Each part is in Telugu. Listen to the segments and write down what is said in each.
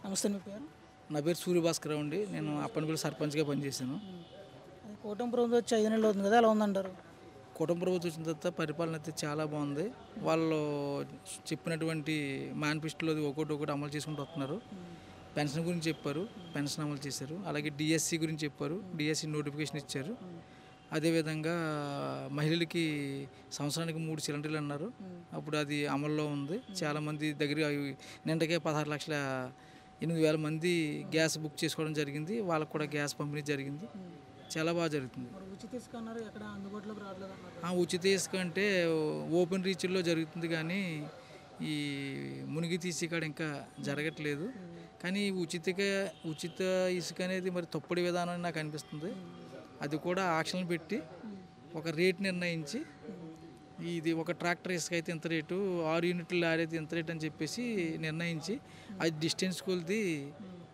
నమస్తే మీ పేరు? నా పేరు సూర్యభాస్కరరావు అండి. నేను అప్పనపల్లి సర్పంచ్గా పనిచేశాను. అది కూటమి ప్రభుత్వం వచ్చి 5 నెలలు అవుతుంది కదా, ఎలా ఉందంటారు? కుటుంబ ప్రభుత్వం వచ్చిన తర్వాత పరిపాలన అయితే చాలా బాగుంది. వాళ్ళు చెప్పినటువంటి మేనిఫెస్టోలో ఒకటి అమలు చేసుకుంటూ వస్తున్నారు. పెన్షన్ గురించి చెప్పారు, పెన్షన్ అమలు చేశారు. అలాగే డిఎస్సి గురించి చెప్పారు, డిఎస్సి నోటిఫికేషన్ ఇచ్చారు. అదేవిధంగా మహిళలకి సంవత్సరానికి 3 సిలిండర్లు అన్నారు. అప్పుడు అది అమల్లో ఉంది. చాలామంది దగ్గర నిండకే 16,08,000 మంది గ్యాస్ బుక్ చేసుకోవడం జరిగింది. వాళ్ళకు కూడా గ్యాస్ పంపిణీ జరిగింది. చాలా బాగా జరుగుతుంది. మరి ఉచిత ఇసుక అన్నారు, ఎక్కడ అందుబాటులోకి రావట్లేదు అన్నారు. ఉచిత ఇసుక అంటే ఓపెన్ రీచ్ల్లో జరుగుతుంది, కానీ ఈ మునిగి తీసి కాడ ఇంకా జరగట్లేదు. కానీ ఉచిత ఇసుక అనేది మరి తప్పుడు విధానం అని నాకు అనిపిస్తుంది. అది కూడా ఆక్షన్లు పెట్టి ఒక రేట్ నిర్ణయించి, ఇది ఒక ట్రాక్టర్ ఇసుక అయితే ఇంత రేటు, 6 యూనిట్లు లారీ అయితే ఇంత రేటు అని చెప్పేసి నిర్ణయించి అది డిస్టెన్స్ కొలిది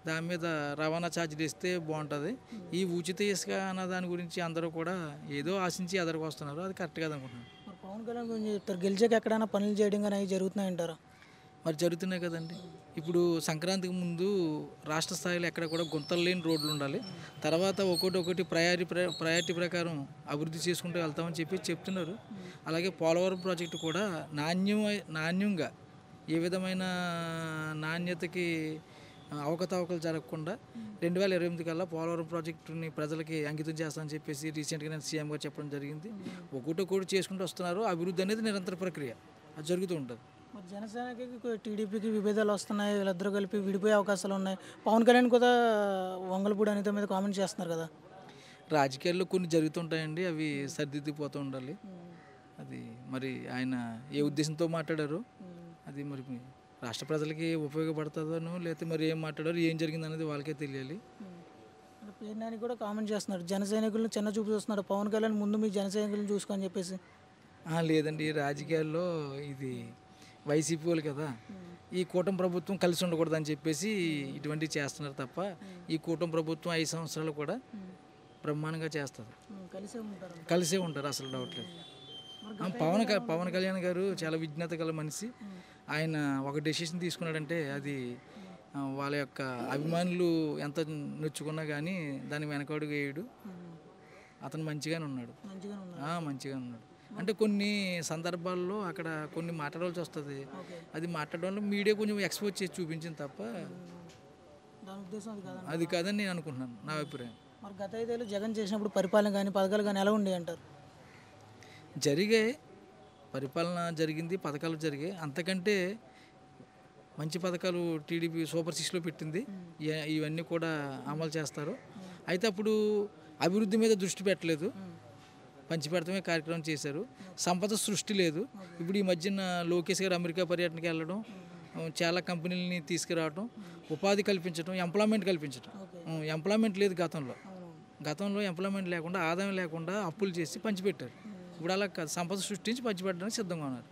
దాని మీద రవాణా ఛార్జీలు ఇస్తే బాగుంటుంది. ఈ ఉచిత ఇసుక అన్న దాని గురించి అందరూ కూడా ఏదో ఆశించి ఎదరికి వస్తున్నారు. అది కరెక్ట్ కాదనుకుంటున్నాను. మరి పవన్ కళ్యాణ్ గురించి చెప్తారు, గెలిచాక ఎక్కడైనా పనులు చేయడం కానీ అవి జరుగుతున్నాయంటారా? మరి జరుగుతున్నాయి కదండి. ఇప్పుడు సంక్రాంతికి ముందు రాష్ట్ర స్థాయిలో ఎక్కడ కూడా గుంతలు లేని రోడ్లు ఉండాలి. తర్వాత ఒకటి ప్రయారిటీ ప్రకారం అభివృద్ధి చేసుకుంటూ వెళ్తామని చెప్పి చెప్తున్నారు. అలాగే పోలవరం ప్రాజెక్టు కూడా నాణ్యంగా ఏ విధమైన నాణ్యతకి అవకతవకలు జరగకుండా 2028 కల్లా పోలవరం ప్రాజెక్టుని ప్రజలకి అంకితం చేస్తామని చెప్పేసి రీసెంట్గా నేను సీఎం గారు చెప్పడం జరిగింది. ఒకటి చేసుకుంటూ వస్తున్నారు. అభివృద్ధి అనేది నిరంతర ప్రక్రియ, అది జరుగుతూ ఉంటుంది. మరి జనసేనకి టీడీపీకి విభేదాలు వస్తున్నాయి, వీళ్ళిద్దరూ కలిపి విడిపోయే అవకాశాలు ఉన్నాయి. పవన్ కళ్యాణ్ కూడా వంగలపూడి అనిత మీద కామెంట్ చేస్తున్నారు కదా. రాజకీయాల్లో కొన్ని జరుగుతుంటాయండి, అవి సరిదిద్దిపోతూ ఉండాలి. అది మరి ఆయన ఏ ఉద్దేశంతో మాట్లాడారో అది మరి రాష్ట్ర ప్రజలకి ఉపయోగపడుతుందనో, లేకపోతే మరి ఏం మాట్లాడారు, ఏం జరిగింది అనేది వాళ్ళకే తెలియాలి. పేర్నాని కూడా కామెంట్ చేస్తున్నారు, జన సైనికులను చిన్న చూపు చూస్తున్నాడు పవన్ కళ్యాణ్, ముందు మీ జన సైనికులను చూసుకొని చెప్పేసి. లేదండి, రాజకీయాల్లో ఇది వైసీపీ వాళ్ళు కదా, ఈ కూటమి ప్రభుత్వం కలిసి ఉండకూడదని చెప్పేసి ఇటువంటివి చేస్తున్నారు తప్ప, ఈ కూటమి ప్రభుత్వం 5 సంవత్సరాలు కూడా బ్రహ్మాండంగా చేస్తారు. కలిసే ఉంటారు, అసలు డౌట్ లేదు. పవన్ కళ్యాణ్ గారు చాలా విజ్ఞత గల మనిషి. ఆయన ఒక డెసిషన్ తీసుకున్నాడంటే అది వాళ్ళ యొక్క అభిమానులు ఎంత నొచ్చుకున్నా కానీ దాన్ని వెనకడుగు వేయడు. అతను మంచిగానే ఉన్నాడు. అంటే కొన్ని సందర్భాల్లో అక్కడ కొన్ని మాట్లాడవలసి వస్తుంది. అది మాట్లాడడంలో మీడియా కొంచెం ఎక్స్పోజ్ చేసి చూపించింది తప్ప అది కాదని నేను అనుకుంటున్నాను, నా అభిప్రాయం. మరి గత 5 ఏళ్ళు జగన్ చేసినప్పుడు పరిపాలన కానీ పథకాలు కానీ ఎలా ఉండే అంటారు? జరిగాయి, పరిపాలన జరిగింది, పథకాలు జరిగాయి. అంతకంటే మంచి పథకాలు టీడీపీ సూపర్ 6లో పెట్టింది. ఇవన్నీ కూడా అమలు చేస్తారు. అయితే అప్పుడు అభివృద్ధి మీద దృష్టి పెట్టలేదు, పంచిపెడతమే కార్యక్రమం చేశారు. సంపద సృష్టి లేదు. ఇప్పుడు ఈ మధ్యన లోకేష్ గారు అమెరికా పర్యటనకి వెళ్ళడం, చాలా కంపెనీలని తీసుకురావడం, ఉపాధి కల్పించడం, ఎంప్లాయ్మెంట్ కల్పించడం. ఎంప్లాయ్మెంట్ లేదు గతంలో ఎంప్లాయ్మెంట్ లేకుండా, ఆదాయం లేకుండా అప్పులు చేసి పంచిపెట్టారు. ఇప్పుడు అలా సంపద సృష్టించి పంచిపెట్టడానికి సిద్ధంగా ఉన్నారు.